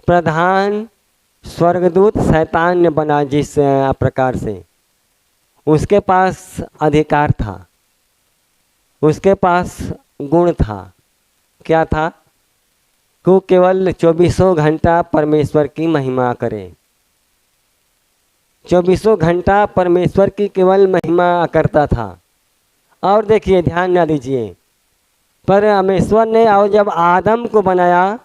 प्रधान स्वर्गदूत शैतान ने बना जिस प्रकार से, उसके पास अधिकार था, उसके पास गुण था। क्या था? कि वो केवल 24 घंटा परमेश्वर की महिमा करे, 24 घंटा परमेश्वर की केवल महिमा करता था। और देखिए, ध्यान न दीजिए, परमेश्वर ने और जब आदम को बनाया,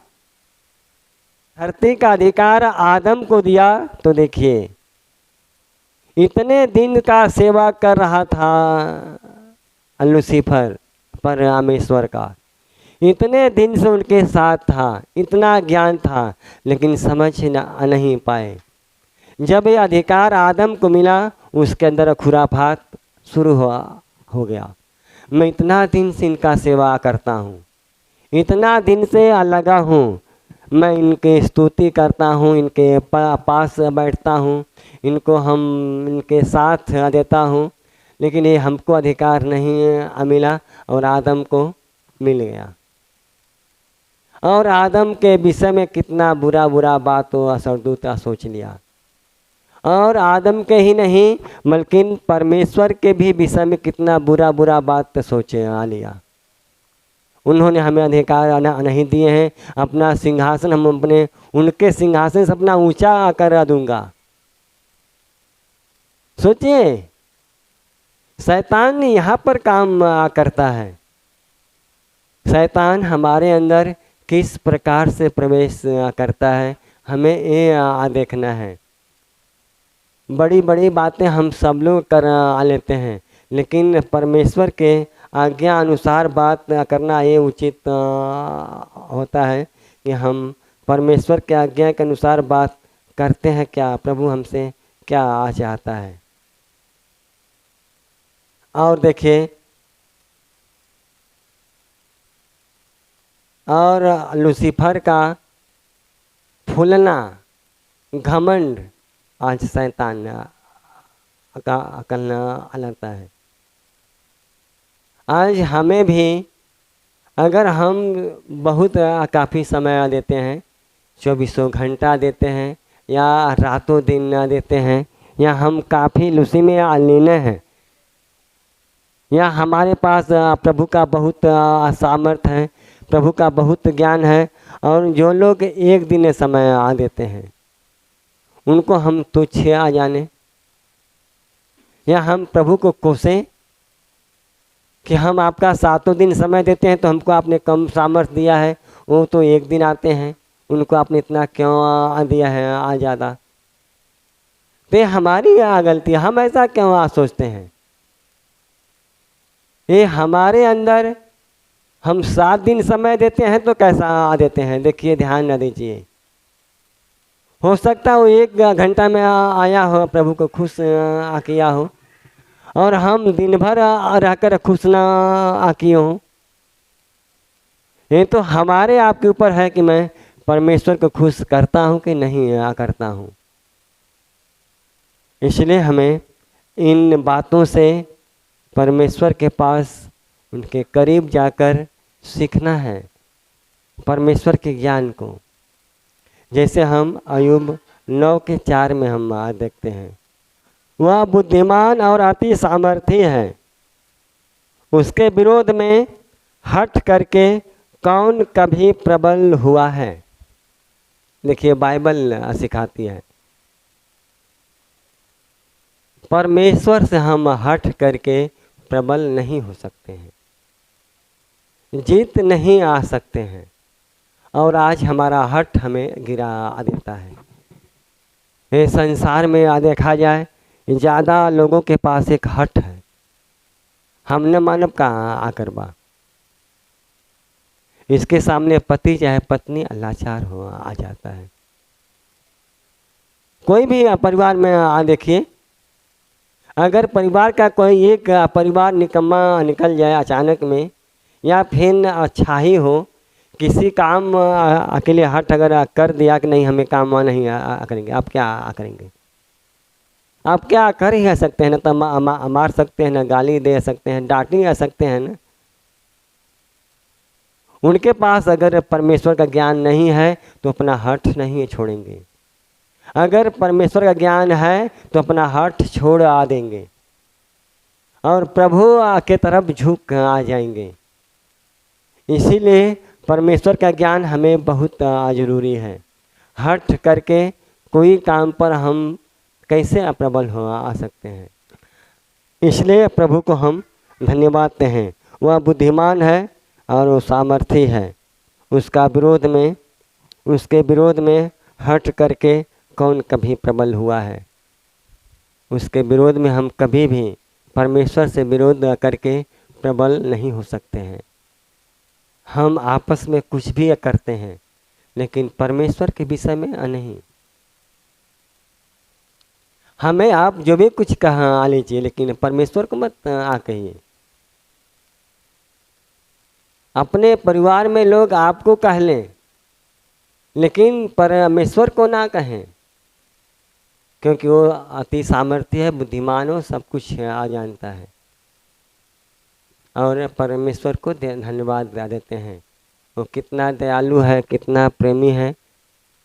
धरती का अधिकार आदम को दिया, तो देखिए इतने दिन का सेवा कर रहा था लूसीफर परमेश्वर का, इतने दिन से उनके साथ था, इतना ज्ञान था, लेकिन समझ नहीं पाए। जब ये अधिकार आदम को मिला, उसके अंदर खुराफात शुरू हो गया। मैं इतना दिन से इनका सेवा करता हूँ, इतना दिन से लगा हूँ, मैं इनकी स्तुति करता हूँ, इनके पास बैठता हूँ, इनको इनके साथ देता हूँ, लेकिन ये हमको अधिकार नहीं मिला और आदम को मिल गया। और आदम के विषय में कितना बुरा बुरा बात हो स्वर्गदूत सोच लिया। और आदम के ही नहीं बल्कि परमेश्वर के भी विषय में कितना बुरा बुरा बात सोचे लिया। उन्होंने हमें अधिकार नहीं दिए हैं, अपना सिंहासन हम अपने उनके सिंहासन से अपना ऊंचा कर दूंगा। सोचिए, शैतान यहाँ पर काम करता है। शैतान हमारे अंदर किस प्रकार से प्रवेश करता है, हमें ये देखना है। बड़ी बड़ी बातें हम सब लोग कर लेते हैं, लेकिन परमेश्वर के आज्ञा अनुसार बात करना ये उचित होता है कि हम परमेश्वर के आज्ञा के अनुसार बात करते हैं। क्या प्रभु हमसे क्या चाहता है। और देखिए, और लूसीफर का फूलना घमंड आज शैतान का अकल लगता है। आज हमें भी अगर हम बहुत काफ़ी समय देते हैं, 24 घंटा देते हैं या रातों दिन देते हैं, या हम काफ़ी लूसी में लीने हैं, या हमारे पास प्रभु का बहुत सामर्थ्य है, प्रभु का बहुत ज्ञान है, और जो लोग एक दिन समय देते हैं उनको हम तुच्छ जाने, या हम प्रभु को कोसें कि हम आपका 7 दिन समय देते हैं तो हमको आपने कम सामर्थ्य दिया है, वो तो एक दिन आते हैं, उनको आपने इतना क्यों दिया है ज़्यादा। तो हमारी गलती, हम ऐसा क्यों सोचते हैं। ये हमारे अंदर हम 7 दिन समय देते हैं तो कैसा देते हैं। देखिए, ध्यान न दीजिए, हो सकता है वो 1 घंटा में आया हो, प्रभु को खुश किया हो, और हम दिन भर रहकर खुश ना किए हों। ये तो हमारे आपके ऊपर है कि मैं परमेश्वर को खुश करता हूँ कि नहीं करता हूँ। इसलिए हमें इन बातों से परमेश्वर के पास, उनके करीब जाकर सीखना है परमेश्वर के ज्ञान को। जैसे हम अय्यूब 9:4 में हम देखते हैं, वह बुद्धिमान और अति सामर्थी है, उसके विरोध में हट करके कौन कभी प्रबल हुआ है। देखिए, बाइबल सिखाती है परमेश्वर से हम हट करके प्रबल नहीं हो सकते हैं, जीत नहीं आ सकते हैं। और आज हमारा हट हमें गिरा देता है। ये संसार में देखा जाए, ज़्यादा लोगों के पास एक हट है, हमने मानव का आकर बा। इसके सामने पति चाहे पत्नी लाचार हो आ जाता है। कोई भी परिवार में देखिए, अगर परिवार का कोई एक परिवार निकम्मा निकल जाए अचानक में, या फिर अच्छा ही हो, किसी काम अकेले हट अगर कर दिया कि नहीं हमें काम नहीं करेंगे, आप क्या करेंगे। आप क्या कर ही सकते हैं ना, तो मार सकते हैं ना, गाली दे सकते हैं, डांट ही सकते हैं ना। उनके पास अगर परमेश्वर का ज्ञान नहीं है तो अपना हठ नहीं छोड़ेंगे। अगर परमेश्वर का ज्ञान है तो अपना हठ छोड़ आ देंगे और प्रभु के तरफ झुक आ जाएंगे। इसीलिए परमेश्वर का ज्ञान हमें बहुत ज़रूरी है। हठ करके कोई काम पर हम कैसे प्रबल हो आ सकते हैं। इसलिए प्रभु को हम धन्यवाद देते हैं। वह बुद्धिमान है और वो सामर्थी है। उसके विरोध में हट करके कौन कभी प्रबल हुआ है। उसके विरोध में हम कभी भी परमेश्वर से विरोध करके प्रबल नहीं हो सकते हैं। हम आपस में कुछ भी करते हैं लेकिन परमेश्वर के विषय में नहीं। हमें आप जो भी कुछ कहा लीजिए लेकिन परमेश्वर को मत कहिए। अपने परिवार में लोग आपको कह लें लेकिन परमेश्वर को ना कहें, क्योंकि वो अति सामर्थ्य है, बुद्धिमान हो, सब कुछ आ जानता है। और परमेश्वर को धन्यवाद देते हैं। वो कितना दयालु है, कितना प्रेमी है।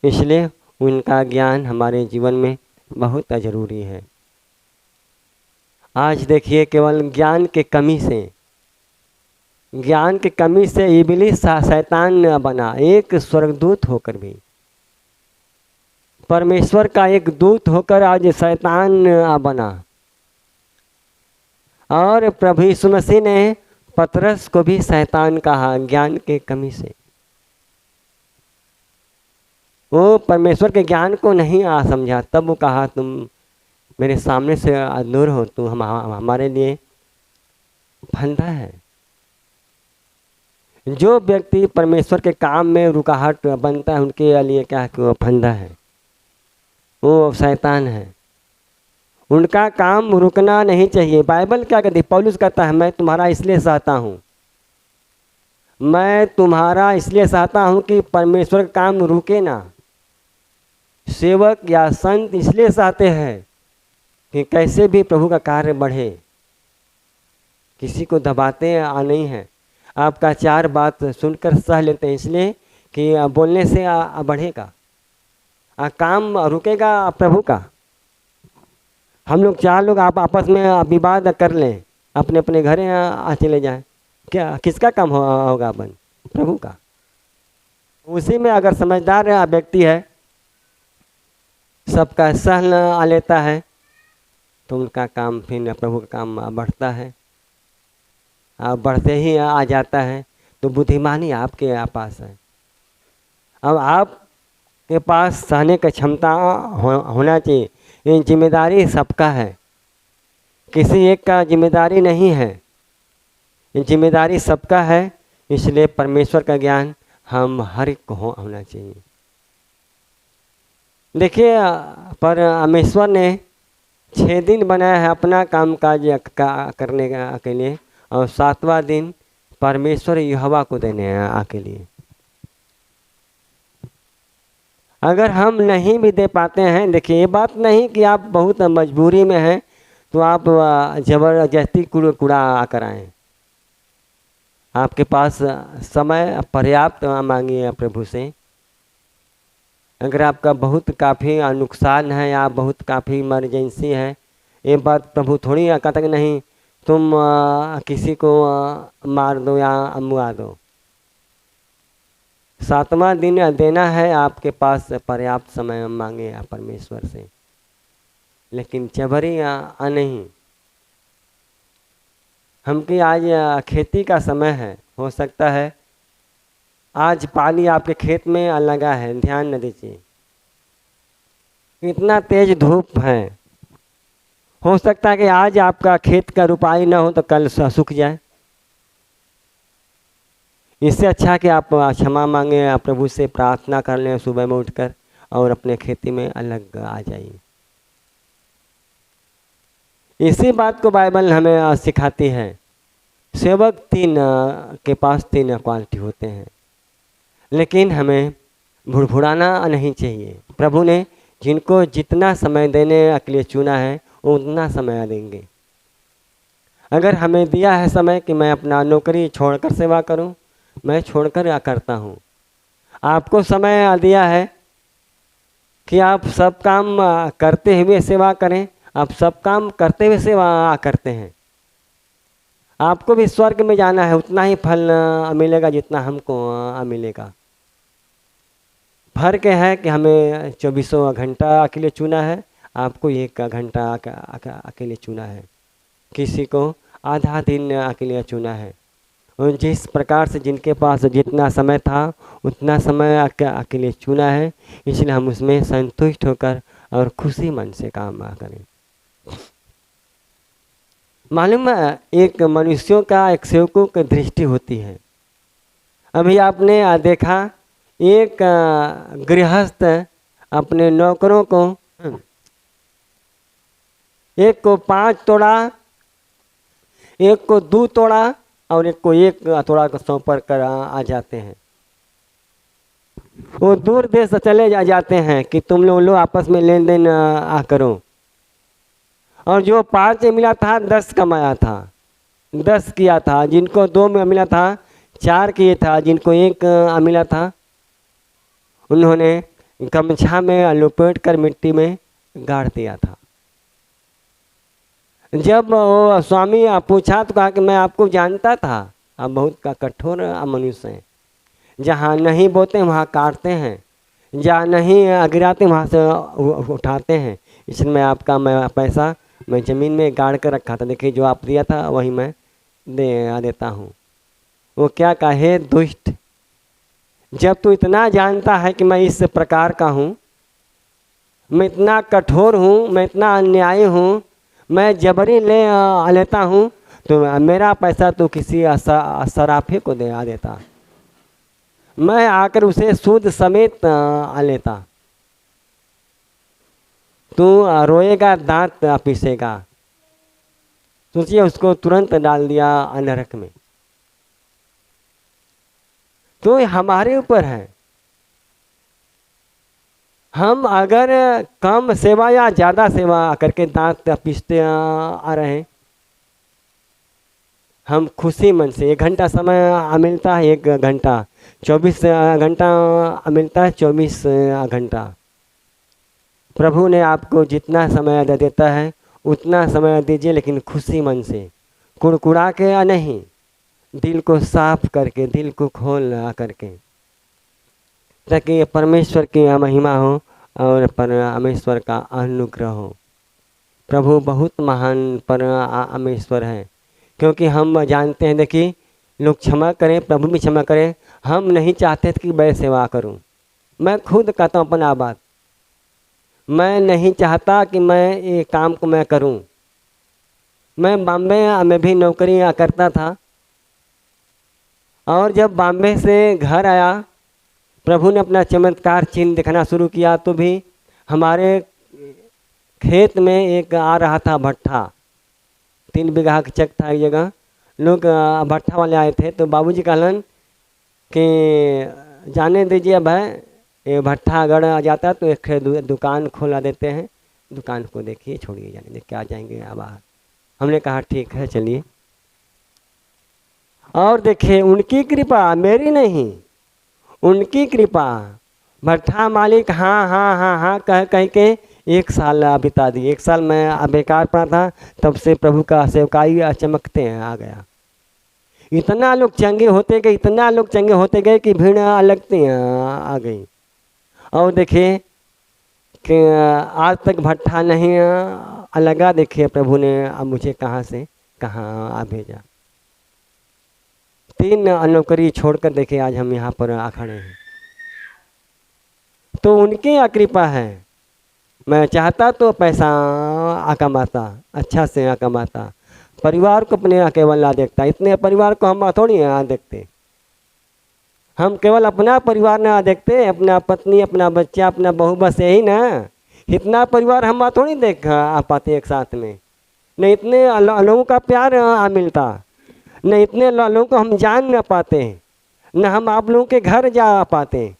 इसलिए उनका ज्ञान हमारे जीवन में बहुत ज़रूरी है। आज देखिए केवल ज्ञान के कमी से इब्लीस शैतान बना, एक स्वर्गदूत होकर भी, परमेश्वर का एक दूत होकर आज शैतान बना। और प्रभु यीशु मसीह ने पतरस को भी शैतान कहा ज्ञान के कमी से। वो परमेश्वर के ज्ञान को नहीं समझा, तब वो कहा तुम मेरे सामने से दूर हो, तू हमारे लिए फंदा है। जो व्यक्ति परमेश्वर के काम में रुकावट बनता है उनके लिए क्या है कि वो फंदा है, वो शैतान है। उनका काम रुकना नहीं चाहिए। बाइबल क्या कहती है? पौलुस कहता है मैं तुम्हारा इसलिए चाहता हूँ, मैं तुम्हारा इसलिए चाहता हूँ कि परमेश्वर का काम रुके ना। सेवक या संत इसलिए चाहते हैं कि कैसे भी प्रभु का कार्य बढ़े, किसी को दबाते नहीं हैं। आपका 4 बात सुनकर सह लेते हैं इसलिए कि बोलने से बढ़ेगा, काम रुकेगा प्रभु का। हम लोग 4 लोग आप आपस में विवाद कर लें, अपने अपने घर चले जाएं, क्या किसका काम होगा? अपन प्रभु का। उसी में अगर समझदार व्यक्ति है, सबका सह लेता है, तो उनका काम फिर प्रभु का काम बढ़ता है। बढ़ते ही आ जाता है। तो बुद्धिमानी आपके पास है। अब आपके पास सहने की क्षमता होना चाहिए। ये जिम्मेदारी सबका है, किसी एक का जिम्मेदारी नहीं है, ये जिम्मेदारी सबका है। इसलिए परमेश्वर का ज्ञान हम हर एक को होना चाहिए। देखिए परमेश्वर ने 6 दिन बनाया है अपना काम काज करने के लिए, और 7वां दिन परमेश्वर यहोवा को देने के लिए। अगर हम नहीं भी दे पाते हैं, देखिए ये बात नहीं कि आप बहुत मजबूरी में हैं तो आप जबरदस्ती कूड़ा कराएं। आपके पास समय पर्याप्त मांगिए प्रभु से। अगर आपका बहुत काफ़ी नुकसान है या बहुत काफ़ी इमरजेंसी है, ये बात प्रभु थोड़ी कहता कि नहीं तुम किसी को मार दो या मुआ दो। 7वां दिन देना है, आपके पास पर्याप्त समय मांगे परमेश्वर से, लेकिन जबरी नहीं। हमकी आज खेती का समय है, हो सकता है आज पानी आपके खेत में लगा है, ध्यान न दीजिए। इतना तेज धूप है, हो सकता है कि आज आपका खेत का रुपाई ना हो तो कल सूख जाए। इससे अच्छा कि आप क्षमा मांगे, प्रभु से प्रार्थना कर लें सुबह में उठकर और अपने खेती में अलग आ जाइए। इसी बात को बाइबल हमें सिखाती है। सेवक के पास 3 क्वालिटी होते हैं, लेकिन हमें भुड़भुड़ाना नहीं चाहिए। प्रभु ने जिनको जितना समय देने के लिए चुना है वो उतना समय देंगे। अगर हमें दिया है समय कि मैं अपना नौकरी छोड़कर सेवा करूं, मैं छोड़कर करता हूँ। आपको समय दिया है कि आप सब काम करते हुए सेवा करें, आप सब काम करते हुए सेवा करते हैं। आपको भी स्वर्ग में जाना है, उतना ही फल मिलेगा जितना हमको मिलेगा। फर्क है कि हमें 24 घंटा अकेले चुना है, आपको 1 घंटा अकेले चुना है, किसी को आधा दिन अकेले चुना है। और जिस प्रकार से जिनके पास जितना समय था उतना समय अकेले चुना है, इसलिए हम उसमें संतुष्ट होकर और खुशी मन से काम करें। मालूम है, एक मनुष्यों का एक सेवकों की दृष्टि होती है। अभी आपने देखा एक गृहस्थ अपने नौकरों को, एक को 5 तोड़ा, एक को 2 तोड़ा और एक को 1 तोड़ा को सौंप कर आ जाते हैं। वो दूर देश चले जाते हैं कि तुम लोग आपस में लेन देन करो। और जो 5 मिला था 10 कमाया था, 10 किया था। जिनको 2 में मिला था 4 किए था, जिनको 1 मिला था उन्होंने गमछा में लपेट कर मिट्टी में गाड़ दिया था। जब वो स्वामी पूछा तो कहा कि मैं आपको जानता था, आप बहुत का कठोर मनुष्य हैं। जहाँ नहीं बोते वहाँ काटते हैं, जहाँ नहीं गिराते वहाँ से उठाते हैं। इसलिए मैं आपका पैसा मैं ज़मीन में गाड़ कर रखा था, देखिए जो आप दिया था वही मैं देता हूँ। वो क्या कहे, दुष्ट, जब तू इतना जानता है कि मैं इस प्रकार का हूँ, मैं इतना कठोर हूँ, मैं इतना अन्यायी हूँ, मैं जबरी लेता हूँ, तो मेरा पैसा तो किसी सराफे को दे देता, मैं आकर उसे सूद समेत लेता। तू रोएगा, दांत पीसेगा। सोचिए, उसको तुरंत डाल दिया नरक में। तो हमारे ऊपर है, हम अगर कम सेवा या ज़्यादा सेवा करके दांत पीसते आ रहे हैं, हम खुशी मन से 1 घंटा समय मिलता है, 1 घंटा 24 घंटा मिलता है, 24 घंटा प्रभु ने आपको जितना समय दे देता है उतना समय दीजिए, लेकिन खुशी मन से, कुड़कुड़ा के नहीं, दिल को साफ करके, दिल को खोल करके, ताकि परमेश्वर की महिमा हो और परमेश्वर का अनुग्रह हो। प्रभु बहुत महान परमेश्वर है, क्योंकि हम जानते हैं, देखिए लोग क्षमा करें, प्रभु भी क्षमा करें, हम नहीं चाहते कि मैं सेवा करूं। मैं खुद कहता हूँ अपना बात, मैं नहीं चाहता कि मैं ये काम को मैं करूं। मैं बॉम्बे में भी नौकरी करता था, और जब बॉम्बे से घर आया, प्रभु ने अपना चमत्कार चिन्ह दिखाना शुरू किया, तो भी हमारे खेत में एक आ रहा था भट्ठा, 3 बीघा का चक था एक जगह, लोग भट्ठा वाले आए थे। तो बाबूजी कहलन कि जाने दीजिए, अब है ये भट्ठा अगर आ जाता तो एक दुकान खोला देते हैं, दुकान को देखिए, छोड़िए, जाने दे क्या जाएंगे बाहर। हमने कहा ठीक है, चलिए। और देखिए उनकी कृपा, मेरी नहीं, उनकी कृपा। भट्ठा मालिक हाँ हाँ हाँ हाँ कह के 1 साल बिता दी। 1 साल मैं बेकार पड़ा था, तब से प्रभु का सेवकाई चमकते हैं आ गया। इतना लोग चंगे होते गए, इतना लोग चंगे होते गए कि भीड़ लगती आ गई। और देखिए कि आज तक भट्ठा नहीं लगा। देखिए प्रभु ने अब मुझे कहाँ से कहाँ भेजा। 3 नौकरी छोड़कर देखिए आज हम यहाँ पर खड़े हैं, तो उनकी कृपा है। मैं चाहता तो पैसा कमाता, अच्छा से कमाता, परिवार को अपने केवल ना देखता। इतने परिवार को हम थोड़ी देखते, हम केवल अपना परिवार ना देखते, अपना पत्नी, अपना बच्चा, अपना बहू, बस यही ना। इतना परिवार हम थोड़ी देख पाते एक साथ में, न इतने लोगों का प्यार मिलता, न इतने लोगों को हम जान न पाते, न हम आप लोगों के घर जा पाते।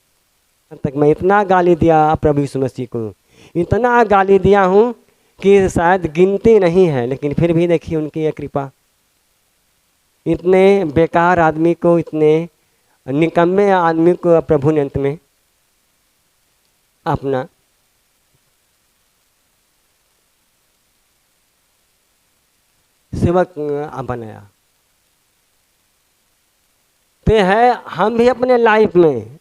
तक मैं इतना गाली दिया प्रभु यीशु मसीह को, इतना गाली दिया हूँ कि शायद गिनती नहीं है, लेकिन फिर भी देखिए उनकी ये कृपा। इतने बेकार आदमी को इतने निकम्मे आदमी को प्रभु ने अंत में अपना सेवक बनाया। तो है हम भी अपने लाइफ में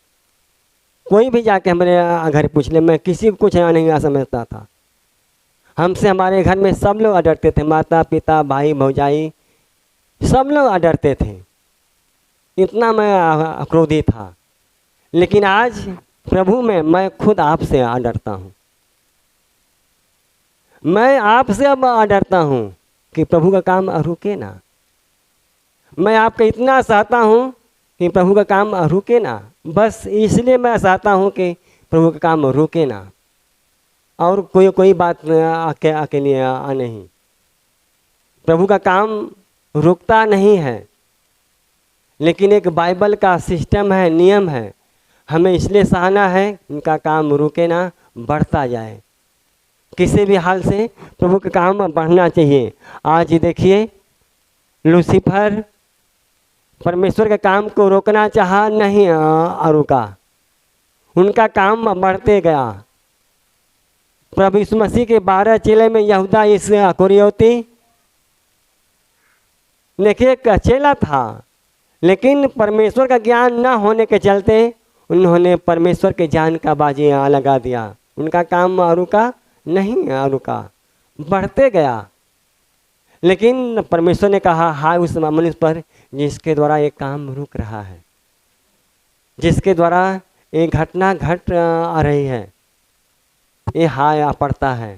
कोई भी जाके हमारे घर पूछ ले, मैं किसी को कुछ नहीं समझता था। हमसे हमारे घर में सब लोग डरते थे, माता पिता भाई भौजाई सब लोग डरते थे, इतना मैं क्रोधी था। लेकिन आज प्रभु में मैं खुद आपसे डरता हूँ। मैं आपसे अब डरता हूँ कि प्रभु का काम रुके ना। मैं आपका इतना चाहता हूँ कि प्रभु का काम रुके ना, बस इसलिए मैं चाहता हूँ कि प्रभु का काम रुके ना, और कोई बात आके लिए नहीं। प्रभु का काम रुकता नहीं है, लेकिन एक बाइबल का सिस्टम है, नियम है, हमें इसलिए सहना है इनका काम रुके ना, बढ़ता जाए। किसी भी हाल से प्रभु का काम बढ़ना चाहिए। आज देखिए लूसीफर परमेश्वर के काम को रोकना चाहा, नहीं रुका, उनका काम बढ़ते गया। प्रभु यीशु मसीह के 12 चेले में यहूदा इस्करियोती देखिए एक चेला था, लेकिन परमेश्वर का ज्ञान न होने के चलते उन्होंने परमेश्वर के जान का बाजी लगा दिया। उनका काम रुका नहीं, रुका, बढ़ते गया। लेकिन परमेश्वर ने कहा हाय उस मनुष्य पर जिसके द्वारा ये काम रुक रहा है, जिसके द्वारा ये घटना घट रही है, ये हाय पड़ता है,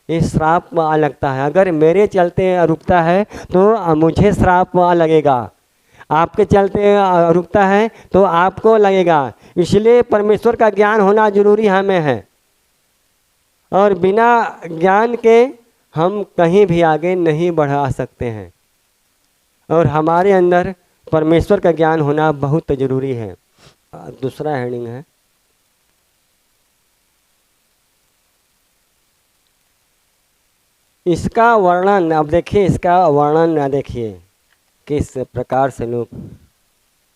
ये श्राप लगता है। अगर मेरे चलते रुकता है तो मुझे श्राप लगेगा, आपके चलते रुकता है तो आपको लगेगा। इसलिए परमेश्वर का ज्ञान होना जरूरी हमें है, और बिना ज्ञान के हम कहीं भी आगे नहीं बढ़ा सकते हैं, और हमारे अंदर परमेश्वर का ज्ञान होना बहुत ज़रूरी है। दूसरा हेडिंग है इसका वर्णन। अब देखिए इसका वर्णन देखिए किस प्रकार से लोग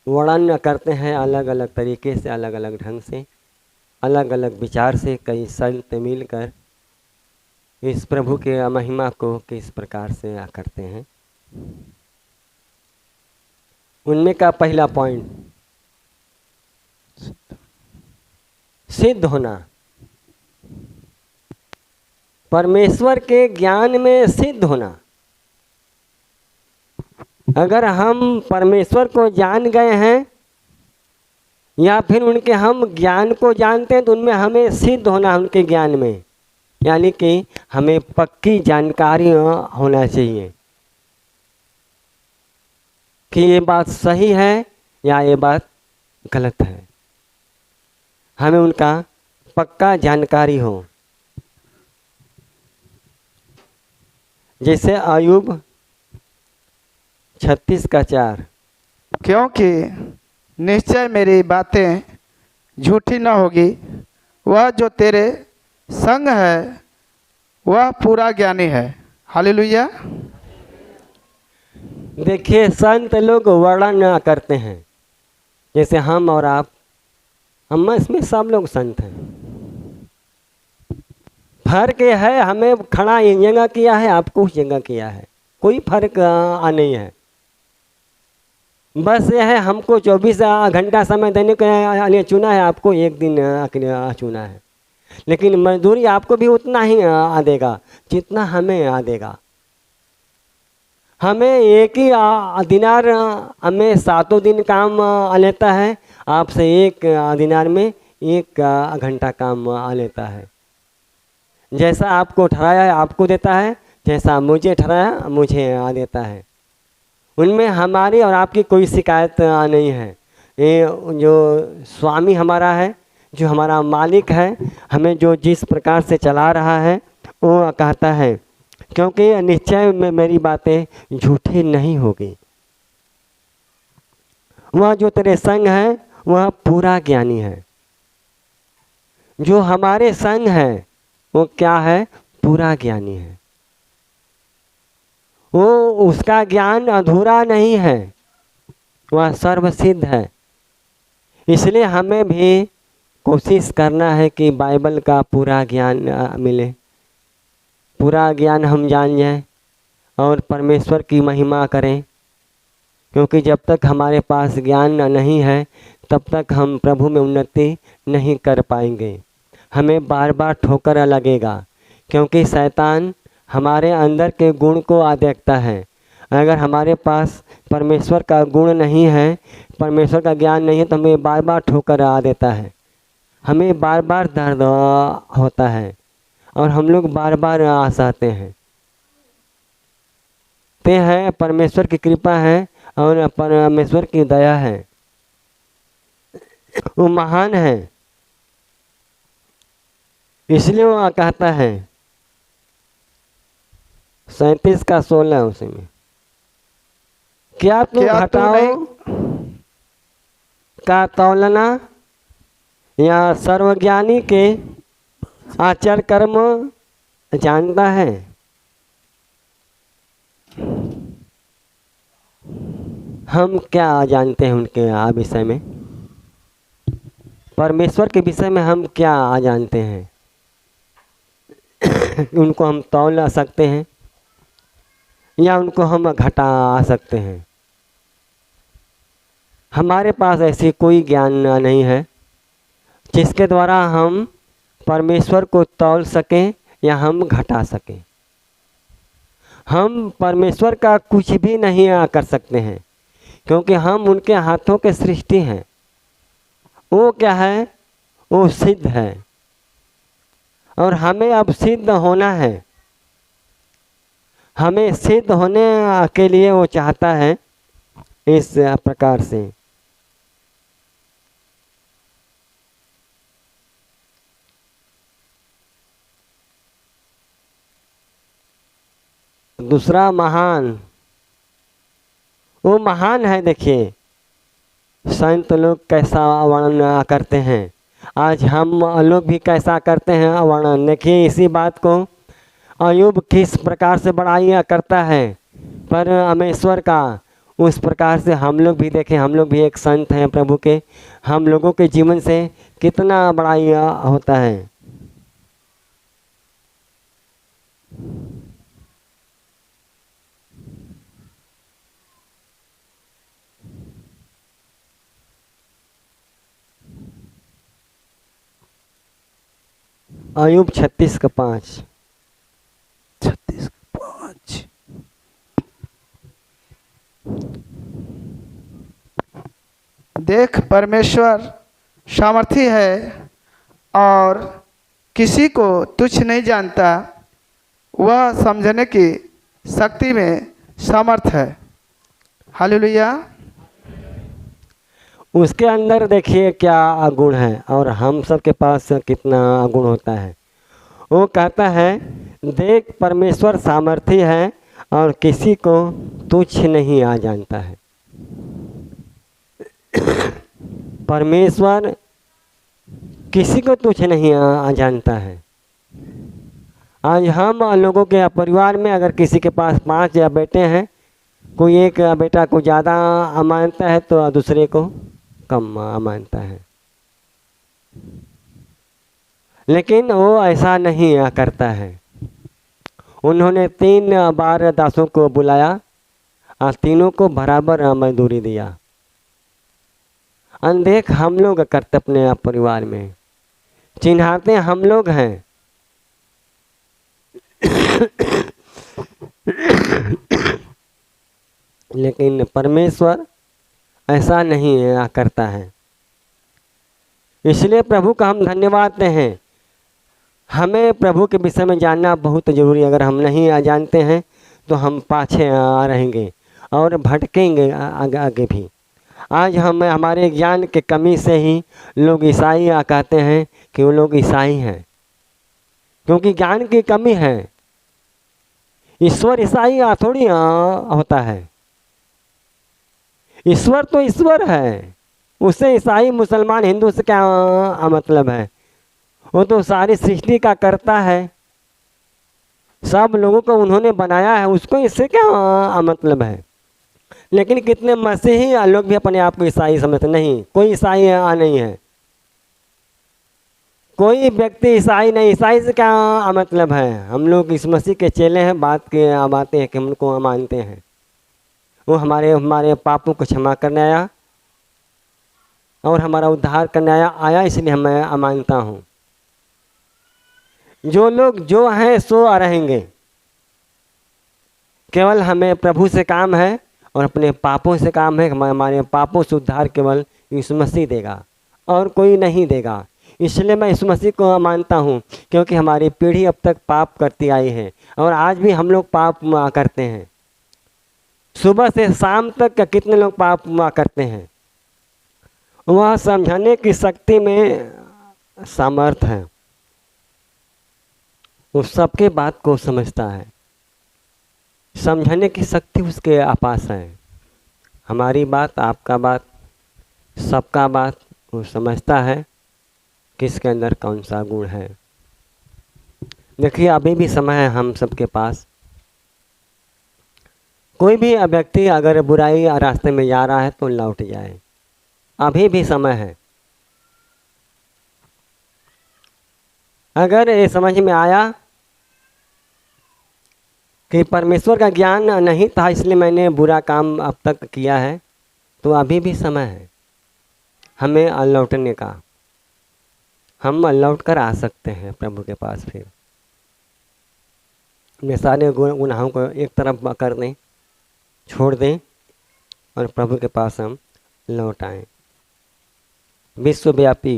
वर्णन करते हैं, अलग अलग तरीके से, अलग अलग ढंग से, अलग अलग विचार से कई संत मिलकर इस प्रभु के महिमा को किस प्रकार से करते हैं। उनमें का पहला पॉइंट सिद्ध होना, परमेश्वर के ज्ञान में सिद्ध होना। अगर हम परमेश्वर को जान गए हैं या फिर उनके हम ज्ञान को जानते हैं तो उनमें हमें सिद्ध होना, उनके ज्ञान में, यानी कि हमें पक्की जानकारी होना चाहिए कि ये बात सही है या ये बात गलत है। हमें उनका पक्का जानकारी हो। जैसे अय्यूब 36:4, क्योंकि निश्चय मेरी बातें झूठी न होगी, वह जो तेरे संग है वह पूरा ज्ञानी है। हालेलुया। देखिए संत लोग वर्णन करते हैं, जैसे हम और आप, हम इसमें सब लोग संत हैं। फर्क ये है हमें खड़ा एक जगह किया है, आपको उस जगह किया है, कोई फर्क नहीं है। बस यह है हमको 24 घंटा समय देने के लिए चुना है, आपको एक दिन के लिए चुना है, लेकिन मजदूरी आपको भी उतना ही देगा जितना हमें देगा। हमें एक ही दिनार हमें 7 दिन काम लेता है, आपसे एक दिनार में 1 घंटा काम लेता है। जैसा आपको ठहराया है आपको देता है, जैसा मुझे ठहराया मुझे देता है। उनमें हमारी और आपकी कोई शिकायत नहीं है। ये जो स्वामी हमारा है, जो हमारा मालिक है, हमें जो जिस प्रकार से चला रहा है वो कहता है क्योंकि निश्चय में मेरी बातें झूठी नहीं होगी। वह जो तेरे संग है वह पूरा ज्ञानी है। जो हमारे संग है वो क्या है? पूरा ज्ञानी है। वो उसका ज्ञान अधूरा नहीं है, वह सर्वसिद्ध है, इसलिए हमें भी कोशिश करना है कि बाइबल का पूरा ज्ञान मिले, पूरा ज्ञान हम जान जाएं और परमेश्वर की महिमा करें। क्योंकि जब तक हमारे पास ज्ञान नहीं है तब तक हम प्रभु में उन्नति नहीं कर पाएंगे। हमें बार बार ठोकर लगेगा, क्योंकि शैतान हमारे अंदर के गुण को देखता है। अगर हमारे पास परमेश्वर का गुण नहीं है, परमेश्वर का ज्ञान नहीं है, तो हमें बार बार ठोकर देता है, हमें बार बार दर्द होता है और हम लोग बार बार सहते हैं। ते है परमेश्वर की कृपा है और परमेश्वर की दया है, वो महान है। इसलिए वो कहता है 37 का 16 उसी में, क्या तुम घटाओ का तौलना या सर्वज्ञानी के आचार कर्म जानता है। हम क्या जानते हैं उनके विषय में, परमेश्वर के विषय में हम क्या जानते हैं। उनको हम तौल सकते हैं या उनको हम घटा सकते हैं। हमारे पास ऐसी कोई ज्ञान नहीं है जिसके द्वारा हम परमेश्वर को तौल सकें या हम घटा सकें। हम परमेश्वर का कुछ भी नहीं कर सकते हैं, क्योंकि हम उनके हाथों के सृष्टि हैं। वो क्या है, वो सिद्ध है और हमें अब सिद्ध होना है। हमें सिद्ध होने के लिए वो चाहता है इस प्रकार से। दूसरा महान, वो महान है। देखिए संत लोग कैसा वर्णन करते हैं, आज हम लोग भी कैसा करते हैं वर्णन। देखिए इसी बात को अयूब किस प्रकार से बड़ाई करता है परमेश्वर का, उस प्रकार से हम लोग भी देखें। हम लोग भी एक संत हैं प्रभु के, हम लोगों के जीवन से कितना बड़ाई होता है। अयूब 36:5। 36:5। देख परमेश्वर सामर्थी है और किसी को तुच्छ नहीं जानता, वह समझने की शक्ति में समर्थ है। हालेलुया। उसके अंदर देखिए क्या गुण है और हम सब के पास कितना गुण होता है। वो कहता है देख परमेश्वर सामर्थी है और किसी को तुच्छ नहीं जानता है। परमेश्वर किसी को तुच्छ नहीं जानता है। आज हम लोगों के परिवार में अगर किसी के पास 5 बेटे हैं, कोई एक बेटा को ज़्यादा मानता है तो दूसरे को कम मानता है, लेकिन वो ऐसा नहीं करता है। उन्होंने 3 बार दासों को बुलाया और तीनों को बराबर मजदूरी दिया। अनदेख हम लोग करते अपने परिवार में, चिन्हाते हम लोग हैं। लेकिन परमेश्वर ऐसा नहीं करता है। इसलिए प्रभु का हम धन्यवाद देते हैं। हमें प्रभु के विषय में जानना बहुत ज़रूरी है। अगर हम नहीं जानते हैं तो हम पाछे रहेंगे और भटकेंगे आगे भी। आज हम हमारे ज्ञान के कमी से ही लोग ईसाई कहते हैं कि वो लोग ईसाई हैं, क्योंकि ज्ञान की कमी है। ईश्वर ईसाई थोड़ी होता है। ईश्वर तो ईश्वर है, उससे ईसाई मुसलमान हिंदू से क्या मतलब है। वो तो सारी सृष्टि का करता है, सब लोगों को उन्होंने बनाया है, उसको इससे क्या मतलब है। लेकिन कितने मसीही लोग भी अपने आप को ईसाई समझते नहीं, कोई ईसाई नहीं है, कोई व्यक्ति ईसाई नहीं। ईसाई से क्या मतलब है? हम लोग इस मसीह के चेले हैं, बात के बातें हैं कि हम उनको मानते हैं। वो हमारे हमारे पापों को क्षमा करने आया और हमारा उद्धार करने आया, इसलिए मैं मानता हूँ। जो लोग जो हैं सो रहेंगे, केवल हमें प्रभु से काम है और अपने पापों से काम है। हमारे पापों से उद्धार केवल यीशु मसीह देगा और कोई नहीं देगा। इसलिए मैं यीशु मसीह को मानता हूँ, क्योंकि हमारी पीढ़ी अब तक पाप करती आई है और आज भी हम लोग पाप करते हैं। सुबह से शाम तक कितने लोग पाप करते हैं। वह समझाने की शक्ति में सामर्थ है, वो सबके बात को समझता है, समझने की शक्ति उसके पास है। हमारी बात, आपका बात, सबका बात वो समझता है, किसके अंदर कौन सा गुण है। देखिए अभी भी समय है हम सबके पास। कोई भी व्यक्ति अगर बुराई रास्ते में जा रहा है तो लौट जाए, अभी भी समय है। अगर ये समझ में आया कि परमेश्वर का ज्ञान नहीं था इसलिए मैंने बुरा काम अब तक किया है, तो अभी भी समय है हमें लौटने का। हम लौट कर आ सकते हैं प्रभु के पास। फिर अपने सारे गुनाहों को एक तरफ कर दें, छोड़ दें और प्रभु के पास हम लौट आएं। विश्वव्यापी,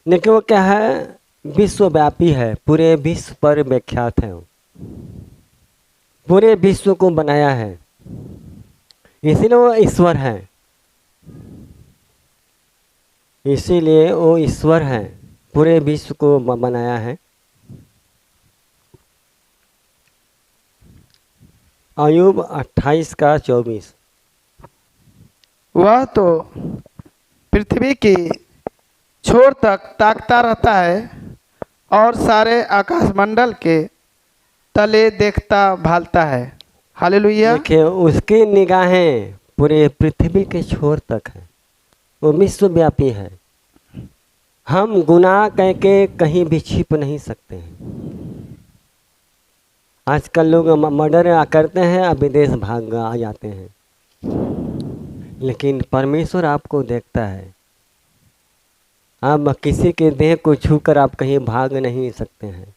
देखिए वो क्या है? विश्वव्यापी है, पूरे विश्व पर विख्यात है। पूरे विश्व को बनाया है, इसीलिए वो ईश्वर है। इसीलिए वो ईश्वर है, पूरे विश्व को बनाया है। अय्यूब 28:24। वह तो पृथ्वी की छोर तक ताकता रहता है और सारे आकाशमंडल के तले देखता भालता है। हालेलुया। देखिए उसकी निगाहें पूरे पृथ्वी के छोर तक है, वो विश्वव्यापी है। हम गुनाह करके कहीं भी छिप नहीं सकते हैं। आजकल लोग मर्डर करते हैं, अब विदेश भाग आ जाते हैं, लेकिन परमेश्वर आपको देखता है। आप किसी के देह को छूकर आप कहीं भाग नहीं सकते हैं।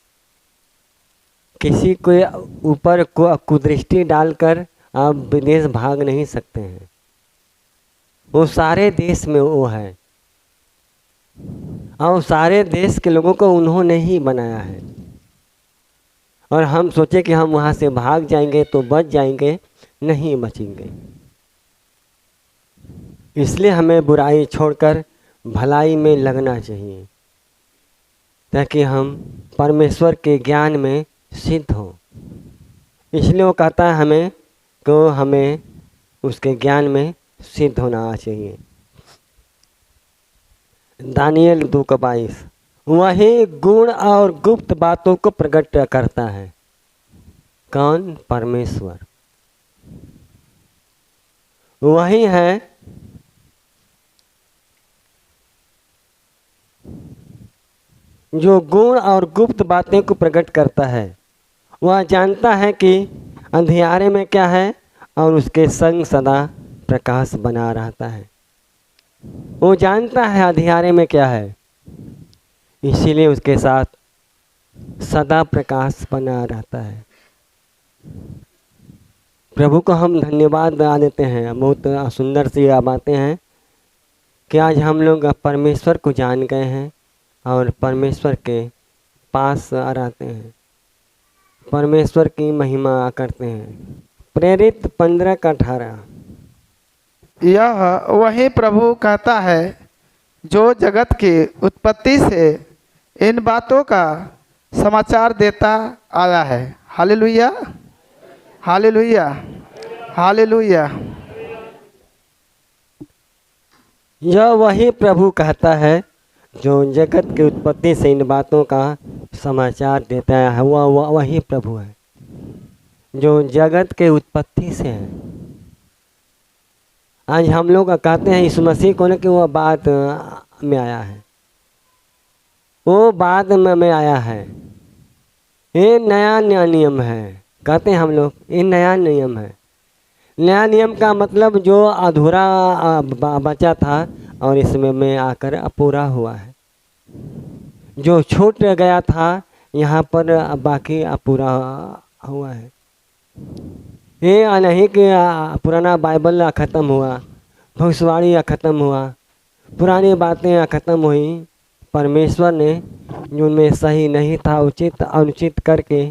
किसी के ऊपर को कुदृष्टि डालकर आप विदेश भाग नहीं सकते हैं। वो सारे देश में वो है और सारे देश के लोगों को उन्होंने ही बनाया है। और हम सोचे कि हम वहाँ से भाग जाएंगे तो बच जाएंगे, नहीं बचेंगे। इसलिए हमें बुराई छोड़कर भलाई में लगना चाहिए, ताकि हम परमेश्वर के ज्ञान में सिद्ध हो। इसलिए वो कहता है हमें को हमें उसके ज्ञान में सिद्ध होना चाहिए। दानियल 2:22। वही गुण और गुप्त बातों को प्रकट करता है। कौन? परमेश्वर। वही है जो गुण और गुप्त बातें को प्रकट करता है। वह जानता है कि अंधियारे में क्या है और उसके संग सदा प्रकाश बना रहता है। वो जानता है अंधियारे में क्या है, इसीलिए उसके साथ सदा प्रकाश बना रहता है। प्रभु को हम धन्यवाद देते हैं। बहुत सुंदर सी बातें हैं कि आज हम लोग परमेश्वर को जान गए हैं और परमेश्वर के पास रहते हैं, परमेश्वर की महिमा करते हैं। प्रेरित 15:18। यह वही प्रभु कहता है जो जगत की उत्पत्ति से इन बातों का समाचार देता आया है। Hallelujah, hallelujah, hallelujah. यह वही प्रभु कहता है जो जगत की उत्पत्ति से इन बातों का समाचार देता है। वही प्रभु है जो जगत के उत्पत्ति से है। आज हम लोग कहते हैं यीशु मसीह को न कि वो बाद में आया है, वो बाद में आया है, ये नया नियम है। कहते हैं हम लोग ये नया नियम है। नया नियम का मतलब जो अधूरा बचा था और इसमें में आकर पूरा हुआ है। जो छूट गया था यहाँ पर बाकी पूरा हुआ है। ये नहीं कि पुराना बाइबल ख़त्म हुआ, भविष्यवाणी ख़त्म हुआ, पुरानी बातें ख़त्म हुई। परमेश्वर ने जो उनमें सही नहीं था उचित अनुचित करके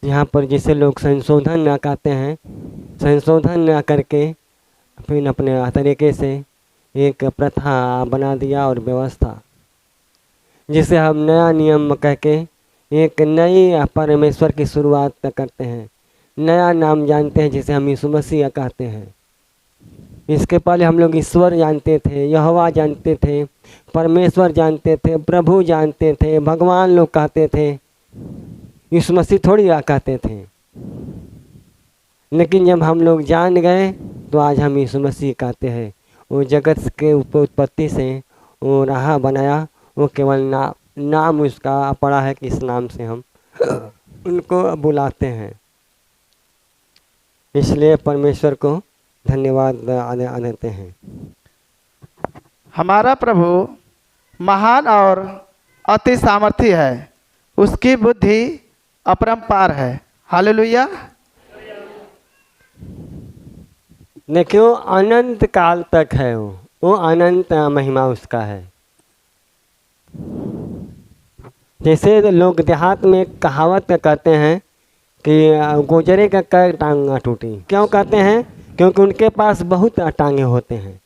यहाँ पर जिसे लोग संशोधन कहते हैं, संशोधन करके फिर अपने तरीके से एक प्रथा बना दिया और व्यवस्था, जिसे हम नया नियम कह के एक नई परमेश्वर की शुरुआत करते हैं। नया नाम जानते हैं जिसे हम यीशु मसीह कहते हैं। इसके पहले हम लोग ईश्वर जानते थे, यहोवा जानते थे, परमेश्वर जानते थे, प्रभु जानते थे, भगवान लोग कहते थे। यीशु मसीह थोड़ी कहते थे। लेकिन जब हम लोग जान गए तो आज हम यीशु मसीह कहते हैं। वो जगत के उत्पत्ति से वो राह बनाया, वो केवल नाम उसका पड़ा है कि इस नाम से हम उनको बुलाते हैं। इसलिए परमेश्वर को धन्यवाद देते हैं। हमारा प्रभु महान और अति सामर्थी है, उसकी बुद्धि अपरंपार है। हालेलुया। देखियो अनंत काल तक है वो अनंत महिमा उसका है। जैसे लोग देहात में कहावत कहते हैं कि गोजरे का कई टांग टूटी। क्यों कहते हैं? क्योंकि उनके पास बहुत टांगे होते हैं।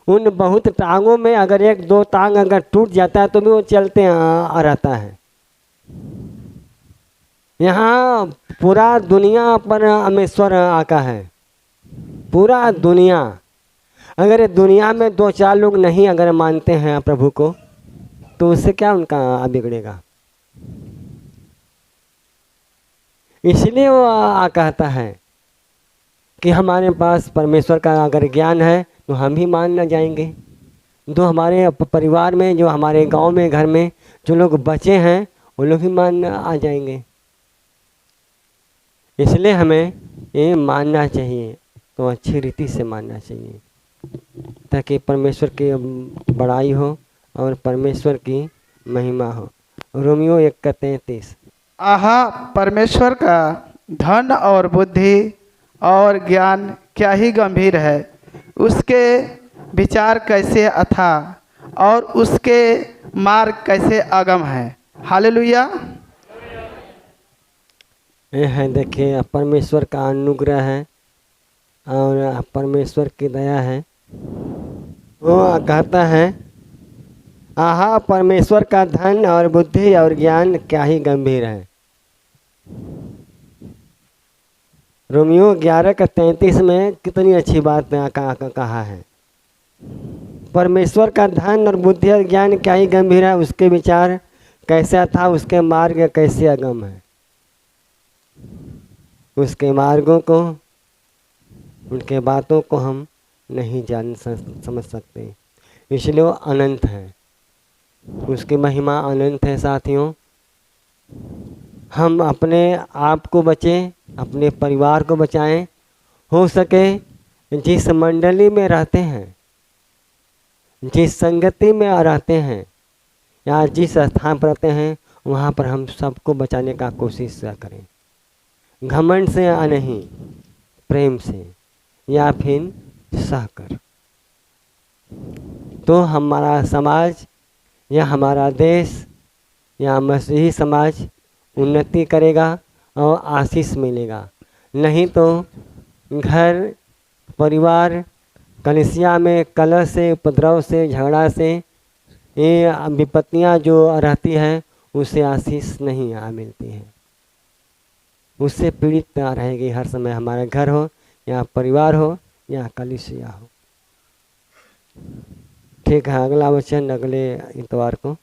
उन बहुत टांगों में अगर एक दो टांग अगर टूट जाता है तो भी वो चलते रहता है। यहाँ पूरा दुनिया पर अमेश्वर आका है, पूरा दुनिया। अगर दुनिया में दो चार लोग नहीं अगर मानते हैं प्रभु को तो उससे क्या उनका बिगड़ेगा। इसलिए वो कहता है कि हमारे पास परमेश्वर का अगर ज्ञान है तो हम भी मान न जाएंगे। जो हमारे परिवार में, जो हमारे गांव में, घर में जो लोग बचे हैं वो लोग भी मान आ जाएंगे। इसलिए हमें ये मानना चाहिए, तो अच्छी रीति से मानना चाहिए ताकि परमेश्वर की बड़ाई हो और परमेश्वर की महिमा हो। रोमियो 1:33। आहा, परमेश्वर का धन और बुद्धि और ज्ञान क्या ही गंभीर है, उसके विचार कैसे अथाह और उसके मार्ग कैसे अगम है। हालेलुया। ये है, देखिए परमेश्वर का अनुग्रह है और परमेश्वर की दया है। वो कहता है आहा, परमेश्वर का धन और बुद्धि और ज्ञान क्या ही गंभीर है। रोमियो 11:33 में कितनी अच्छी बात कहा है। परमेश्वर का धन और बुद्धि और ज्ञान क्या ही गंभीर है, उसके विचार कैसा था, उसके मार्ग कैसे अगम है। उसके मार्गों को, उनके बातों को हम नहीं जान समझ सकते, इसलिए वो अनंत है। उसकी महिमा अनंत है। साथियों, हम अपने आप को बचें, अपने परिवार को बचाएं। हो सके जिस मंडली में रहते हैं, जिस संगति में रहते हैं या जिस स्थान पर रहते हैं, वहाँ पर हम सबको बचाने का कोशिश करें। घमंड से नहीं, प्रेम से या फिर सहकर, तो हमारा समाज या हमारा देश या मसीही समाज उन्नति करेगा और आशीष मिलेगा। नहीं तो घर परिवार कलिसिया में कलह से, उपद्रव से, झगड़ा से, ये विपत्तियाँ जो रहती हैं उससे आशीष नहीं मिलती है। उससे पीड़ित रहेगी हर समय, हमारा घर हो या परिवार हो या कलिसिया हो। ठीक है, अगला वचन अगले इतवार को।